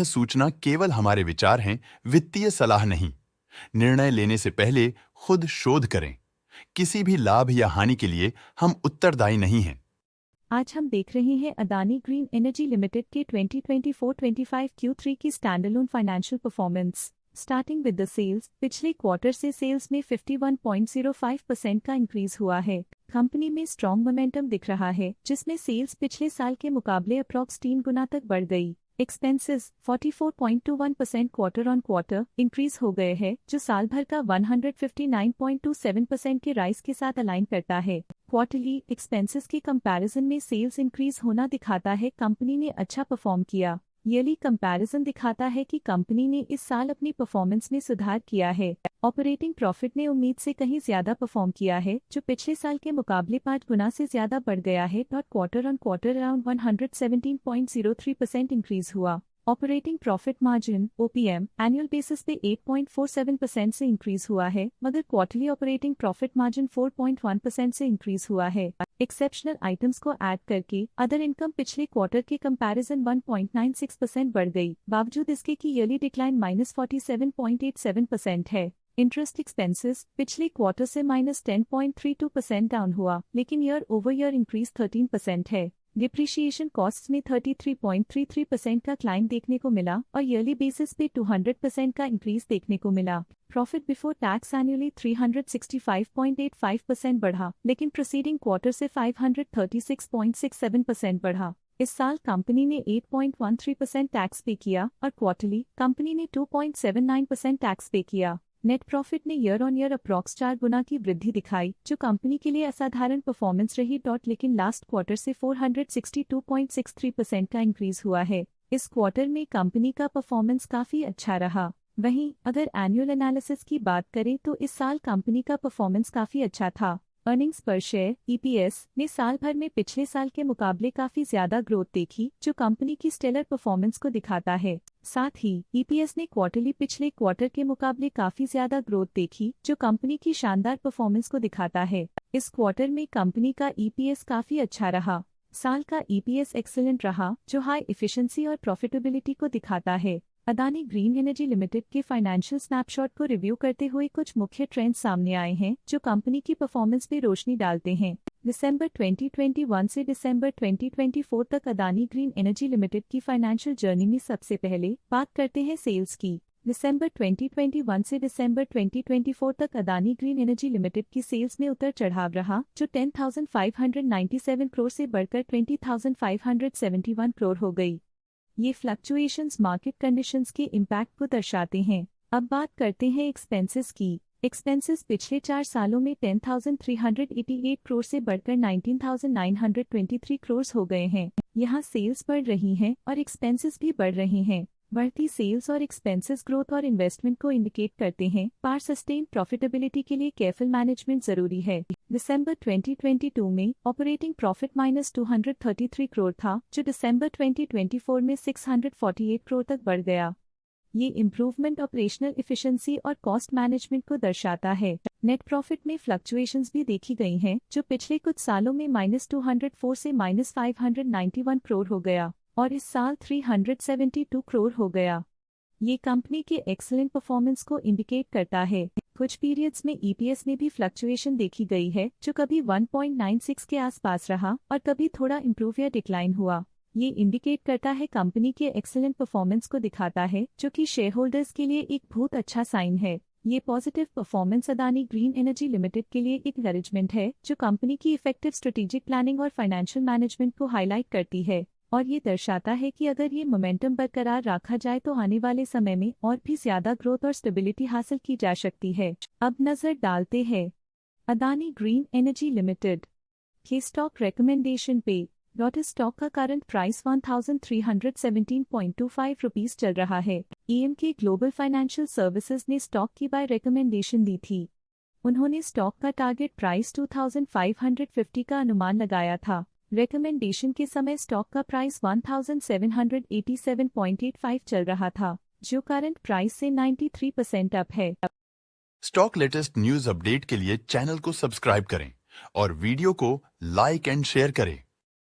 सूचना केवल हमारे विचार हैं, वित्तीय सलाह नहीं। निर्णय लेने से पहले खुद शोध करें। किसी भी लाभ या हानि के लिए हम उत्तरदायी नहीं हैं। आज हम देख रहे हैं अदानी ग्रीन एनर्जी लिमिटेड के 2024-25 Q3 की standalone financial performance. Starting with the sales, पिछले क्वार्टर से सेल्स में 51.05% का इंक्रीज हुआ है। कंपनी में स्ट्रॉन्ग मोमेंटम दिख रहा है, जिसमें सेल्स पिछले साल के मुकाबले अप्रॉक्स 3 गुना तक बढ़ गई। Expenses 44.21% quarter on quarter increase हो गए हैं, जो साल भर का 159.27% के राइज के साथ अलाइन करता है। क्वार्टरली एक्सपेंसेस के कंपैरिजन में सेल्स इंक्रीज होना दिखाता है कंपनी ने अच्छा परफॉर्म किया। ईयरली कंपैरिजन दिखाता है कि कंपनी ने इस साल अपनी परफॉर्मेंस में सुधार किया है। ऑपरेटिंग प्रॉफिट ने उम्मीद से कहीं ज्यादा परफॉर्म किया है, जो पिछले साल के मुकाबले 5 गुना से ज्यादा बढ़ गया है। Quarter on quarter around 117.03% increase हुआ। Operating profit margin (OPM) annual basis पे 8.47% से इंक्रीज हुआ है, मगर क्वार्टरली ऑपरेटिंग प्रॉफिट मार्जिन 4.1% से इंक्रीज हुआ है। एक्सेप्शनल आइटम्स को ऐड करके अदर इनकम पिछले क्वार्टर के कंपैरिजन 1.96% बढ़ गई, बावजूद इसके कि ईयरली डिक्लाइन -47.87% है। इंटरेस्ट एक्सपेंसेस पिछले क्वार्टर से -10.32% डाउन हुआ, लेकिन ईयर ओवर ईयर इंक्रीज 13% है। डिप्रिशिएशन कॉस्ट्स में 33.33% का क्लाइम देखने को मिला और ईयरली बेसिस पे 200% का इंक्रीज देखने को मिला। प्रॉफिट बिफोर टैक्स एनुअली 365.85% बढ़ा, लेकिन प्रीसीडिंग क्वार्टर से 536.67% बढ़ा। इस साल कंपनी ने 8.13% टैक्स पे किया और क्वार्टरली कंपनी ने 2.79% टैक्स पे किया। नेट प्रॉफिट ने ईयर ऑन ईयर अप्रॉक्स 4 गुना की वृद्धि दिखाई, जो कंपनी के लिए असाधारण परफॉर्मेंस रही। लेकिन लास्ट क्वार्टर से 462.63% का इंक्रीज हुआ है। इस क्वार्टर में कंपनी का परफॉर्मेंस काफी अच्छा रहा। वहीं अगर एनुअल एनालिसिस की बात करें तो इस साल कंपनी का परफॉर्मेंस काफी अच्छा था। अर्निंग्स पर शेयर (EPS) ने साल भर में पिछले साल के मुकाबले काफी ज्यादा ग्रोथ देखी, जो कंपनी की स्टेलर परफॉर्मेंस को दिखाता है। साथ ही EPS ने क्वार्टरली पिछले क्वार्टर के मुकाबले काफी ज्यादा ग्रोथ देखी, जो कंपनी की शानदार परफॉर्मेंस को दिखाता है। इस क्वार्टर में कंपनी का EPS काफी अच्छा रहा। साल का EPS एक्सीलेंट रहा, जो हाई एफिशिएंसी और प्रॉफिटेबिलिटी को दिखाता है। अदानी ग्रीन एनर्जी लिमिटेड के फाइनेंशियल स्नैपशॉट को रिव्यू करते हुए कुछ मुख्य ट्रेंड्स सामने आए हैं, जो कंपनी की परफॉर्मेंस पे रोशनी डालते हैं। दिसंबर 2021 से दिसंबर 2024 तक अदानी ग्रीन एनर्जी लिमिटेड की फाइनेंशियल जर्नी में सबसे पहले बात करते हैं सेल्स की। दिसंबर 2021 से दिसंबर 2024 तक अदानी ग्रीन एनर्जी लिमिटेड की सेल्स में उतर चढ़ाव रहा, जो 10,597 करोड़ से बढ़कर 20,571 करोड़ हो गई। ये फ्लक्चुएशंस मार्केट कंडीशंस के इम्पैक्ट को दर्शाते हैं। अब बात करते हैं एक्सपेंसेस की। एक्सपेंसेस पिछले 4 सालों में 10,388 करोड़ से बढ़कर 19,923 करोड़ हो गए हैं। यहाँ सेल्स बढ़ रही हैं और एक्सपेंसेस भी बढ़ रहे हैं। बढ़ती सेल्स और एक्सपेंसेस ग्रोथ और इन्वेस्टमेंट को इंडिकेट करते हैं, पर सस्टेन प्रॉफिटेबिलिटी के लिए केयरफुल मैनेजमेंट जरूरी है। दिसंबर 2022 में ऑपरेटिंग प्रॉफिट -233 करोड़ था, जो दिसंबर 2024 में 648 करोड़ तक बढ़ गया। ये इम्प्रूवमेंट ऑपरेशनल एफिशिएंसी और कॉस्ट मैनेजमेंट को दर्शाता है। नेट प्रॉफिट में फ्लक्चुएशंस भी देखी गई हैं, जो पिछले कुछ सालों में -204 से -591 करोड़ हो गया और इस साल 372 करोड़ हो गया। ये कंपनी के एक्सीलेंट परफॉर्मेंस को इंडिकेट करता है। कुछ पीरियड्स में EPS में भी फ्लक्चुएशन देखी गई है, जो कभी 1.96 के आसपास रहा और कभी थोड़ा इम्प्रूव या डिक्लाइन हुआ। ये इंडिकेट करता है कंपनी के एक्सीलेंट परफॉर्मेंस को दिखाता है, जो कि शेयर होल्डर्स के लिए एक बहुत अच्छा साइन है। ये positive performance Adani green energy limited के लिए एक एनकरेजमेंट है, जो कंपनी की इफेक्टिव स्ट्रेटेजिक प्लानिंग और फाइनेंशियल मैनेजमेंट को हाईलाइट करती है और ये दर्शाता है कि अगर ये मोमेंटम बरकरार रखा जाए तो आने वाले समय में और भी ज्यादा ग्रोथ और स्टेबिलिटी हासिल की जा सकती है। अब नजर डालते हैं अदानी ग्रीन एनर्जी लिमिटेड के स्टॉक रिकमेंडेशन पे। स्टॉक का करंट प्राइस 1317.25 रुपीस चल रहा है। EMK ग्लोबल फाइनेंशियल सर्विसेज ने स्टॉक की बाय रिकमेंडेशन दी थी। उन्होंने स्टॉक का टारगेट प्राइस 2550 का अनुमान लगाया था। रिकमेंडेशन के समय स्टॉक का प्राइस 1787.85 चल रहा था, जो करंट प्राइस से 93% अप है। स्टॉक लेटेस्ट न्यूज अपडेट के लिए चैनल को सब्सक्राइब करें और वीडियो को लाइक एंड शेयर करें।